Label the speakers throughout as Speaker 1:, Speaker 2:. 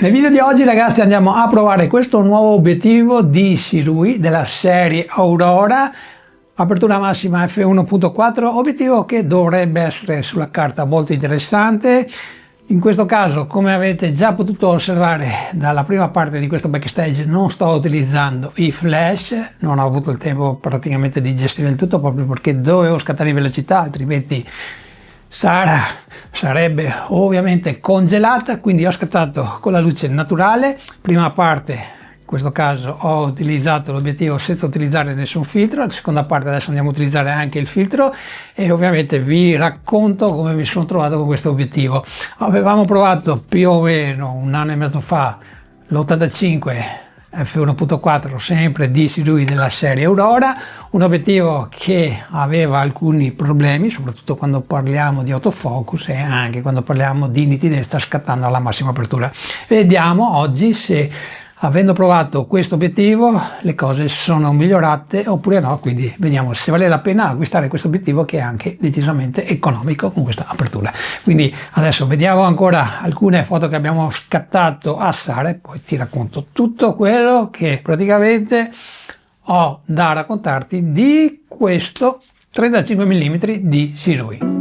Speaker 1: Nel video di oggi ragazzi andiamo a provare questo nuovo obiettivo di Sirui della serie Aurora, apertura massima f1.4, obiettivo che dovrebbe essere sulla carta molto interessante. In questo caso, come avete già potuto osservare dalla prima parte di questo backstage, non sto utilizzando i flash, non ho avuto il tempo praticamente di gestire il tutto proprio perché dovevo scattare in velocità, altrimenti Sara sarebbe ovviamente congelata, quindi ho scattato con la luce naturale. Prima parte, in questo caso ho utilizzato l'obiettivo senza utilizzare nessun filtro, la seconda parte adesso andiamo a utilizzare anche il filtro e ovviamente vi racconto come mi sono trovato con questo obiettivo. Avevamo provato più o meno un anno e mezzo fa l'85 f1.4 sempre di Sirui della serie Aurora, un obiettivo che aveva alcuni problemi soprattutto quando parliamo di autofocus e anche quando parliamo di nitidezza scattando alla massima apertura. Vediamo oggi se, avendo provato questo obiettivo, le cose sono migliorate oppure no, quindi vediamo se vale la pena acquistare questo obiettivo che è anche decisamente economico con questa apertura. Quindi adesso vediamo ancora alcune foto che abbiamo scattato a Sara e poi ti racconto tutto quello che praticamente ho da raccontarti di questo 35 mm di Sirui.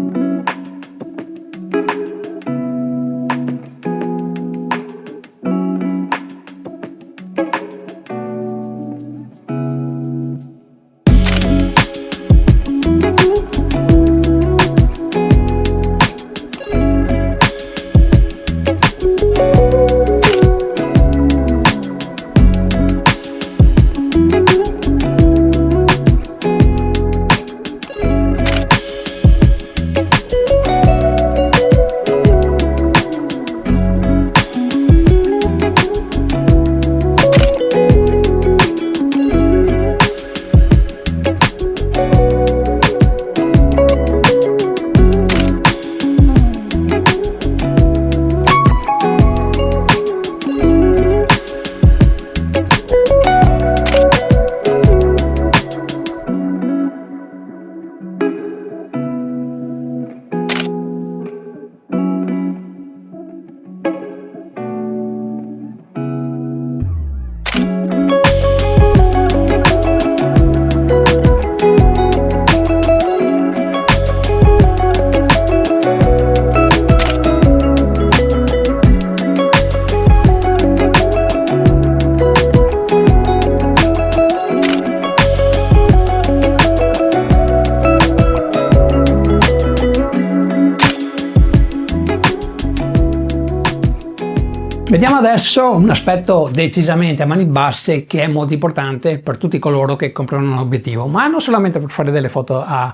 Speaker 1: Vediamo adesso un aspetto decisamente a mani basse che è molto importante per tutti coloro che comprano un obiettivo, ma non solamente per fare delle foto a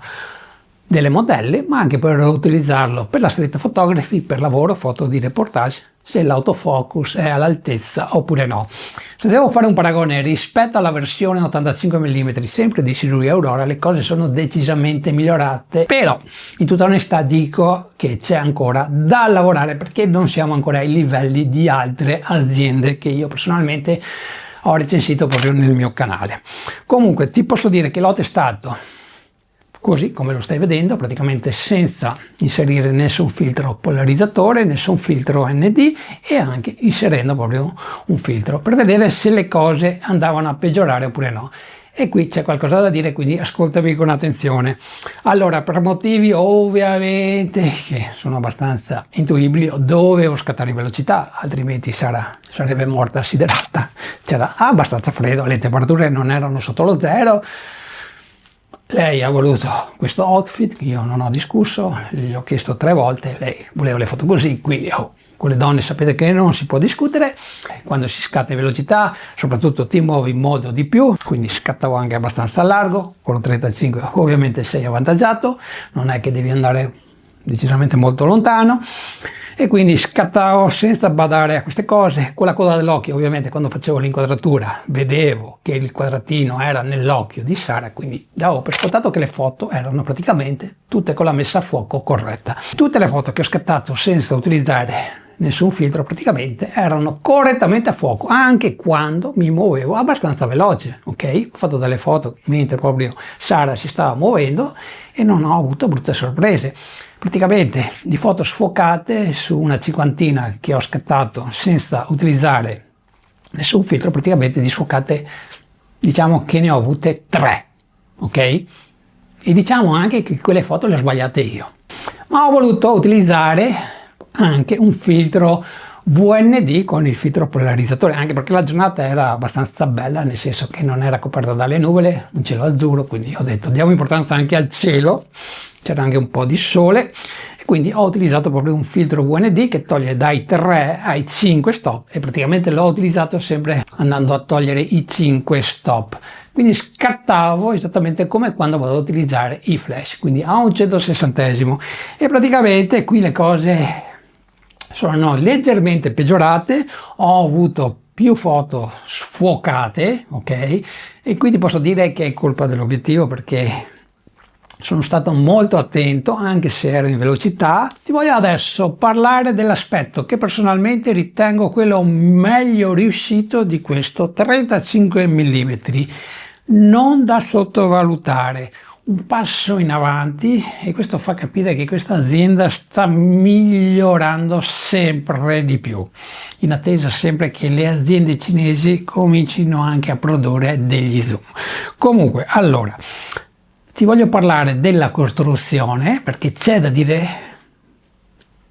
Speaker 1: delle modelle, ma anche per utilizzarlo per la street photography, per lavoro, foto di reportage, se l'autofocus è all'altezza oppure no. Se devo fare un paragone rispetto alla versione 85 mm sempre di Sirui Aurora, le cose sono decisamente migliorate, però in tutta onestà dico che c'è ancora da lavorare perché non siamo ancora ai livelli di altre aziende che io personalmente ho recensito proprio nel mio canale. Comunque ti posso dire che l'ho testato così come lo stai vedendo, praticamente senza inserire nessun filtro polarizzatore, nessun filtro ND e anche inserendo proprio un filtro per vedere se le cose andavano a peggiorare oppure no. E qui c'è qualcosa da dire, quindi ascoltami con attenzione. Allora, per motivi ovviamente che sono abbastanza intuibili, dovevo scattare in velocità, altrimenti Sara sarebbe morta assiderata. C'era abbastanza freddo, le temperature non erano sotto lo zero. Lei ha voluto questo outfit che io non ho discusso, gli ho chiesto 3 volte, lei voleva le foto così, quindi con le donne sapete che non si può discutere, quando si scatta in velocità soprattutto ti muovi in modo di più, quindi scattavo anche abbastanza a largo, con un 35 ovviamente sei avvantaggiato, non è che devi andare decisamente molto lontano. E quindi scattavo senza badare a queste cose, con la coda dell'occhio. Ovviamente quando facevo l'inquadratura vedevo che il quadratino era nell'occhio di Sara, quindi davo per scontato che le foto erano praticamente tutte con la messa a fuoco corretta. Tutte le foto che ho scattato senza utilizzare nessun filtro praticamente erano correttamente a fuoco, anche quando mi muovevo abbastanza veloce, ok? Ho fatto delle foto mentre proprio Sara si stava muovendo e non ho avuto brutte sorprese. praticamente di foto sfocate su una cinquantina che ho scattato senza utilizzare nessun filtro. Praticamente di sfocate diciamo che ne ho avute 3, ok? E diciamo anche che quelle foto le ho sbagliate io, ma ho voluto utilizzare anche un filtro VND con il filtro polarizzatore, anche perché la giornata era abbastanza bella, nel senso che non era coperta dalle nuvole, un cielo azzurro, quindi ho detto diamo importanza anche al cielo, c'era anche un po' di sole, e quindi ho utilizzato proprio un filtro VND che toglie dai 3 ai 5 stop, e praticamente l'ho utilizzato sempre andando a togliere i 5 stop, quindi scattavo esattamente come quando vado ad utilizzare i flash, quindi a un 160esimo, e praticamente qui le cose sono leggermente peggiorate. Ho avuto più foto sfocate, ok, e quindi posso dire che è colpa dell'obiettivo, perché sono stato molto attento anche se ero in velocità. Ti voglio adesso parlare dell'aspetto che personalmente ritengo quello meglio riuscito di questo 35 mm, non da sottovalutare, un passo in avanti, e questo fa capire che questa azienda sta migliorando sempre di più, in attesa sempre che le aziende cinesi comincino anche a produrre degli zoom. Comunque, allora, ti voglio parlare della costruzione, perché c'è da dire,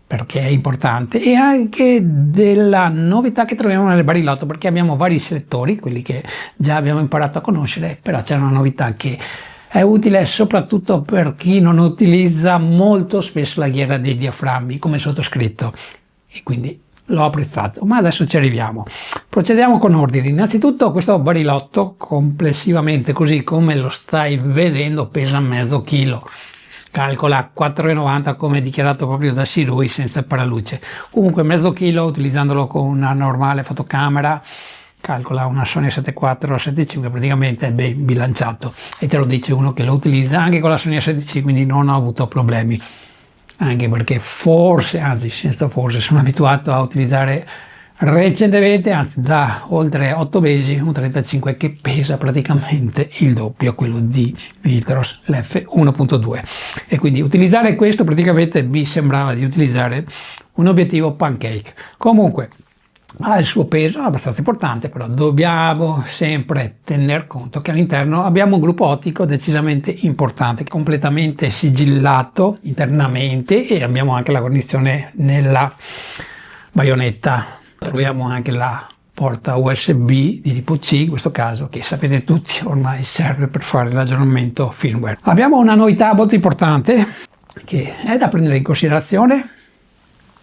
Speaker 1: perché è importante, e anche della novità che troviamo nel barilotto, perché abbiamo vari selettori, quelli che già abbiamo imparato a conoscere, però c'è una novità che è utile soprattutto per chi non utilizza molto spesso la ghiera dei diaframmi, come sottoscritto, e quindi l'ho apprezzato, ma adesso ci arriviamo. Procediamo con ordine. Innanzitutto questo barilotto complessivamente, così come lo stai vedendo, pesa mezzo chilo, calcola 4,90 come dichiarato proprio da Shirui senza paraluce, comunque mezzo chilo utilizzandolo con una normale fotocamera, calcola una Sony A7 IV 7.5, praticamente è ben bilanciato, e te lo dice uno che lo utilizza anche con la Sony A7C, quindi non ho avuto problemi, anche perché forse, anzi senza forse, sono abituato a utilizzare recentemente, anzi da oltre 8 mesi, un 35 che pesa praticamente il doppio, quello di Viltros, l'F1.2, e quindi utilizzare questo praticamente mi sembrava di utilizzare un obiettivo pancake. Comunque ha il suo peso abbastanza importante, però dobbiamo sempre tener conto che all'interno abbiamo un gruppo ottico decisamente importante, completamente sigillato internamente, e abbiamo anche la guarnizione nella baionetta. Troviamo anche la porta USB di tipo C, in questo caso, che sapete tutti ormai serve per fare l'aggiornamento firmware. Abbiamo una novità molto importante che è da prendere in considerazione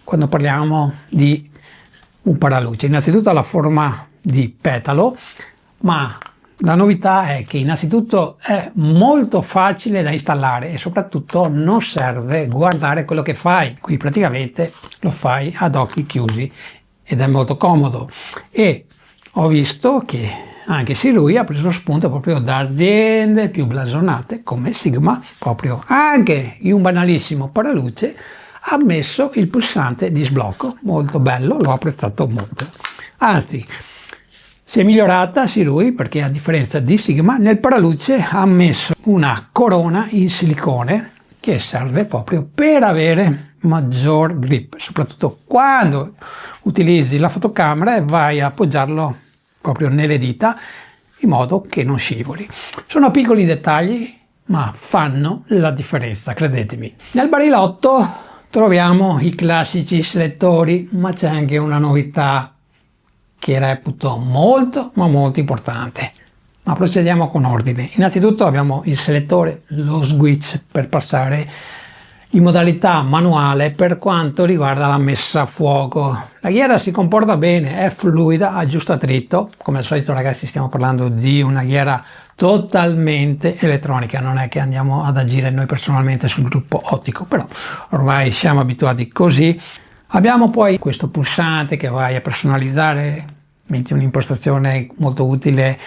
Speaker 1: quando parliamo di un paraluce. Innanzitutto la forma di petalo, ma la novità è che innanzitutto è molto facile da installare e soprattutto non serve guardare quello che fai, qui praticamente lo fai ad occhi chiusi ed è molto comodo. E ho visto che anche Shirui ha preso spunto proprio da aziende più blasonate come Sigma, proprio anche in un banalissimo paraluce ha messo il pulsante di sblocco, molto bello, l'ho apprezzato molto. Anzi, si è migliorata Shirui, perché a differenza di Sigma nel paraluce ha messo una corona in silicone che serve proprio per avere maggior grip, soprattutto quando utilizzi la fotocamera e vai a appoggiarlo proprio nelle dita in modo che non scivoli. Sono piccoli dettagli ma fanno la differenza, credetemi. Nel barilotto troviamo i classici selettori, ma c'è anche una novità che reputo molto ma molto importante. Ma procediamo con ordine. Innanzitutto abbiamo il selettore, lo switch per passare in modalità manuale per quanto riguarda la messa a fuoco. La ghiera si comporta bene, è fluida, ha giusto attrito. Come al solito ragazzi stiamo parlando di una ghiera totalmente elettronica, non è che andiamo ad agire noi personalmente sul gruppo ottico, però ormai siamo abituati così. Abbiamo poi questo pulsante che vai a personalizzare, metti un'impostazione molto utile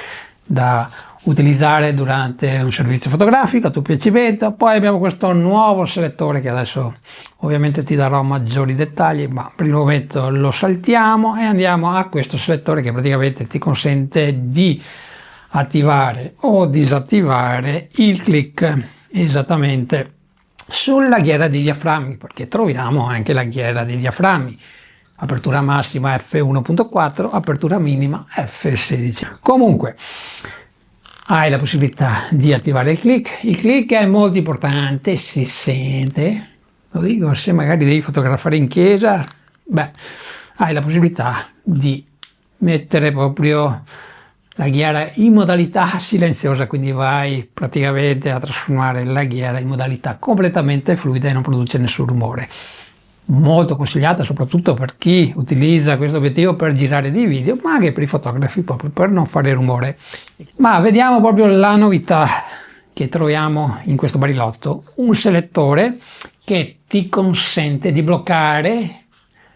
Speaker 1: da utilizzare durante un servizio fotografico a tuo piacimento. Poi abbiamo questo nuovo selettore che adesso ovviamente ti darò maggiori dettagli, ma per il momento lo saltiamo e andiamo a questo selettore che praticamente ti consente di attivare o disattivare il click esattamente sulla ghiera dei diaframmi, perché troviamo anche la ghiera dei diaframmi. Apertura massima f1.4, apertura minima f16. Comunque hai la possibilità di attivare il click è molto importante, si sente, lo dico, se magari devi fotografare in chiesa, beh, hai la possibilità di mettere proprio la ghiera in modalità silenziosa, quindi vai praticamente a trasformare la ghiera in modalità completamente fluida e non produce nessun rumore. Molto consigliata soprattutto per chi utilizza questo obiettivo per girare dei video, ma anche per i fotografi, proprio per non fare rumore. Ma vediamo proprio la novità che troviamo in questo barilotto: un selettore che ti consente di bloccare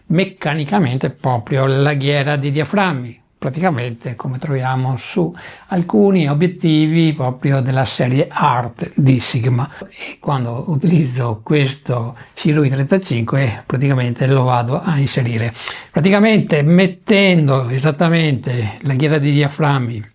Speaker 1: meccanicamente proprio la ghiera dei diaframmi, praticamente come troviamo su alcuni obiettivi proprio della serie Art di Sigma. E quando utilizzo questo Sirui 35 praticamente lo vado a inserire, praticamente mettendo esattamente la ghiera dei diaframmi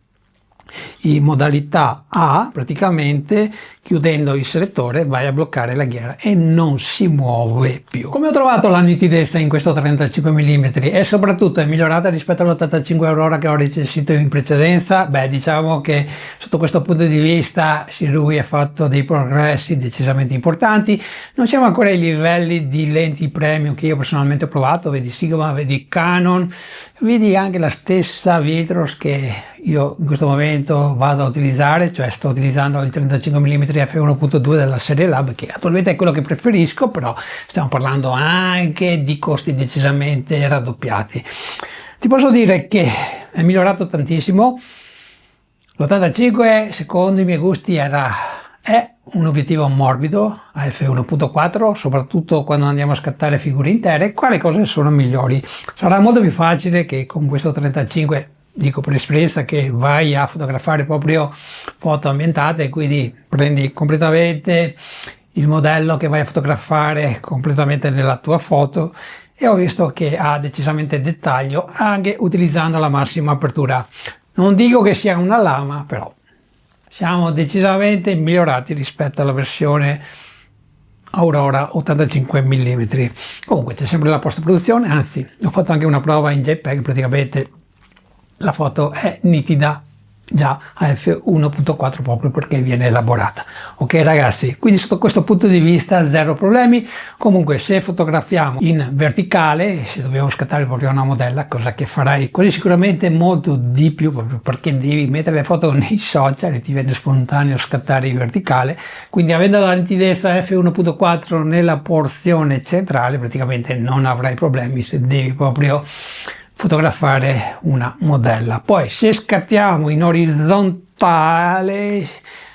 Speaker 1: in modalità A, praticamente chiudendo il selettore vai a bloccare la ghiera e non si muove più. Come ho trovato la nitidezza in questo 35 mm e soprattutto è migliorata rispetto all'85 Aurora che ho recensito in precedenza? Beh, diciamo che sotto questo punto di vista Sirui ha fatto dei progressi decisamente importanti. Non siamo ancora ai livelli di lenti premium che io personalmente ho provato, vedi Sigma, vedi Canon, vedi anche la stessa Vitros che io in questo momento vado a utilizzare, cioè sto utilizzando il 35 mm f1.2 della serie Lab, che attualmente è quello che preferisco, però stiamo parlando anche di costi decisamente raddoppiati. Ti posso dire che è migliorato tantissimo. L'85 secondo i miei gusti è un obiettivo morbido a f1.4, soprattutto quando andiamo a scattare figure intere. Quali cose sono migliori? Sarà molto più facile che con questo 35, dico per esperienza, che vai a fotografare proprio foto ambientate, quindi prendi completamente il modello che vai a fotografare completamente nella tua foto, e ho visto che ha decisamente dettaglio anche utilizzando la massima apertura. Non dico che sia una lama, però siamo decisamente migliorati rispetto alla versione Aurora 85 mm. Comunque c'è sempre la post produzione, anzi ho fatto anche una prova in JPEG, praticamente la foto è nitida già a f1.4 proprio perché viene elaborata. Ok ragazzi, quindi sotto questo punto di vista zero problemi. Comunque se fotografiamo in verticale, se dobbiamo scattare proprio una modella, cosa che farai quasi sicuramente molto di più proprio perché devi mettere le foto nei social e ti viene spontaneo scattare in verticale, quindi avendo la nitidezza f1.4 nella porzione centrale praticamente non avrai problemi se devi proprio fotografare una modella. Poi se scattiamo in orizzontale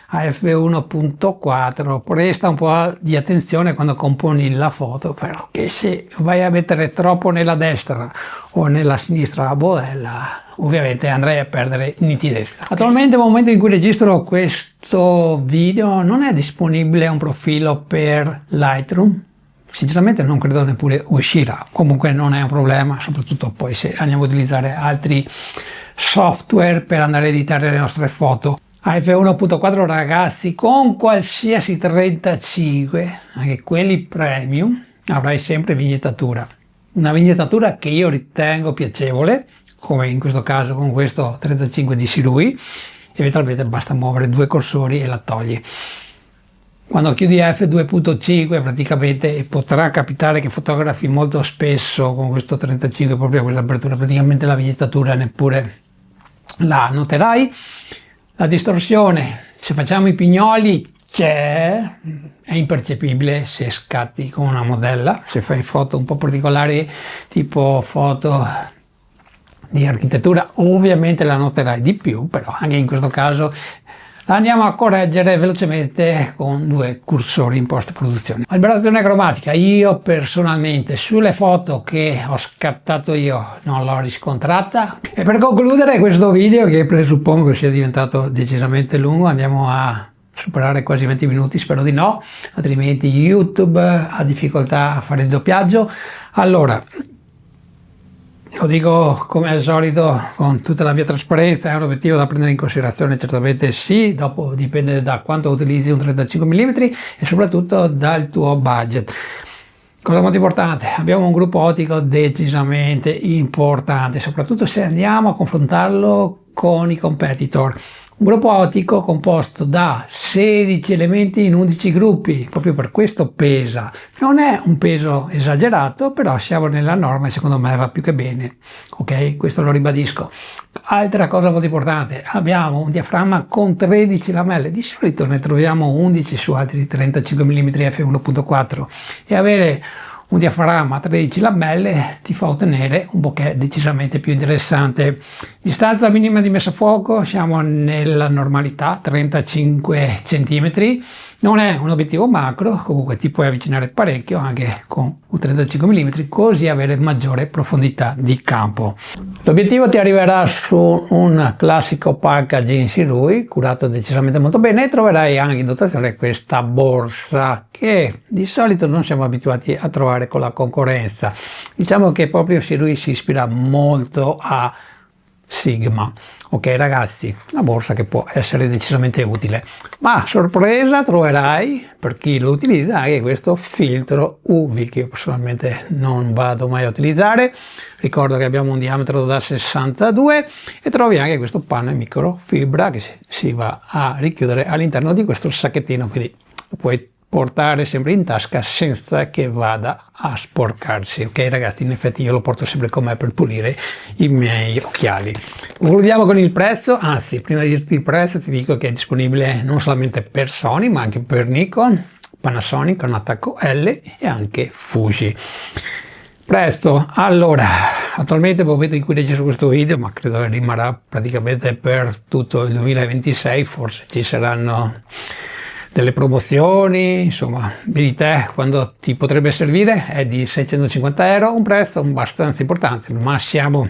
Speaker 1: a f1.4 presta un po' di attenzione quando componi la foto, però che se vai a mettere troppo nella destra o nella sinistra la modella ovviamente andrei a perdere nitidezza. Attualmente nel momento in cui registro questo video non è disponibile un profilo per Lightroom. Sinceramente non credo neppure uscirà, comunque non è un problema, soprattutto poi se andiamo a utilizzare altri software per andare a editare le nostre foto. A f1.4 ragazzi, con qualsiasi 35, anche quelli premium, avrai sempre vignettatura. Una vignettatura che io ritengo piacevole, come in questo caso con questo 35 di Sirui, eventualmente basta muovere due cursori e la togli. Quando chiudi f2.5 praticamente potrà capitare che fotografi molto spesso con questo 35 proprio questa apertura, praticamente la vignettatura neppure la noterai. La distorsione, se facciamo i pignoli c'è, è impercettibile se scatti con una modella, se fai foto un po' particolari tipo foto di architettura ovviamente la noterai di più, però anche in questo caso andiamo a correggere velocemente con due cursori in post produzione. Aberrazione cromatica, io personalmente sulle foto che ho scattato io non l'ho riscontrata. E per concludere questo video, che presuppongo sia diventato decisamente lungo, andiamo a superare quasi 20 minuti, spero di no, altrimenti YouTube ha difficoltà a fare il doppiaggio. Allora, Lo dico come al solito con tutta la mia trasparenza, è un obiettivo da prendere in considerazione, certamente sì, dopo dipende da quanto utilizzi un 35 mm e soprattutto dal tuo budget. Cosa molto importante, abbiamo un gruppo ottico decisamente importante, soprattutto se andiamo a confrontarlo con i competitor. Un gruppo ottico composto da 16 elementi in 11 gruppi, proprio per questo pesa. Non è un peso esagerato, però siamo nella norma e secondo me va più che bene. Ok? Questo lo ribadisco. Altra cosa molto importante, abbiamo un diaframma con 13 lamelle, di solito ne troviamo 11 su altri 35 mm f1.4 e avere un diaframma a 13 lamelle ti fa ottenere un bokeh decisamente più interessante. Distanza minima di messa a fuoco, siamo nella normalità, 35 cm. Non è un obiettivo macro, comunque ti puoi avvicinare parecchio anche con un 35 mm, così avere maggiore profondità di campo. L'obiettivo ti arriverà su un classico packaging Sirui, curato decisamente molto bene, e troverai anche in dotazione questa borsa che di solito non siamo abituati a trovare con la concorrenza. Diciamo che proprio Sirui si ispira molto a Sigma. Ok ragazzi, una borsa che può essere decisamente utile, ma sorpresa troverai per chi lo utilizza anche questo filtro UV che io personalmente non vado mai a utilizzare. Ricordo che abbiamo un diametro da 62 e trovi anche questo panno in microfibra che si va a richiudere all'interno di questo sacchettino, quindi lo puoi portare sempre in tasca senza che vada a sporcarsi. Ok ragazzi, in effetti io lo porto sempre con me per pulire i miei occhiali. Concludiamo con il prezzo, anzi prima di dirti il prezzo ti dico che è disponibile non solamente per Sony ma anche per Nikon, Panasonic con attacco L e anche Fuji. Prezzo, allora, attualmente nel momento in cui registro questo video, ma credo che rimarrà praticamente per tutto il 2026, forse ci saranno delle promozioni, insomma, vedi te quando ti potrebbe servire, è di 650 euro, un prezzo abbastanza importante, ma siamo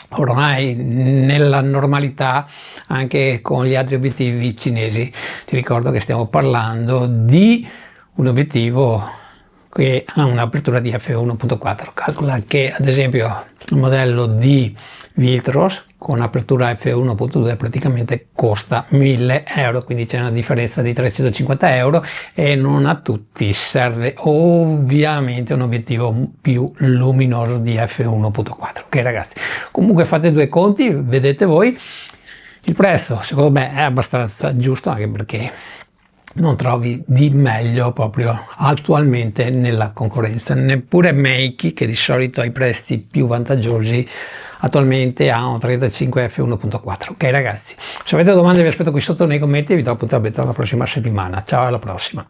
Speaker 1: ormai nella normalità anche con gli altri obiettivi cinesi. Ti ricordo che stiamo parlando di un obiettivo che ha un'apertura di f1.4. Calcola che ad esempio il modello di Viltros con apertura f1.2 praticamente costa 1000 euro, quindi c'è una differenza di 350 euro e non a tutti serve ovviamente un obiettivo più luminoso di f1.4. Ok ragazzi, comunque fate due conti, vedete voi. Il prezzo secondo me è abbastanza giusto, anche perché non trovi di meglio proprio attualmente nella concorrenza. Neppure Meiki, che di solito ha i prezzi più vantaggiosi, attualmente ha un 35 f1.4. Ok ragazzi, se avete domande vi aspetto qui sotto nei commenti e vi do appuntamento alla prossima settimana. Ciao, alla prossima.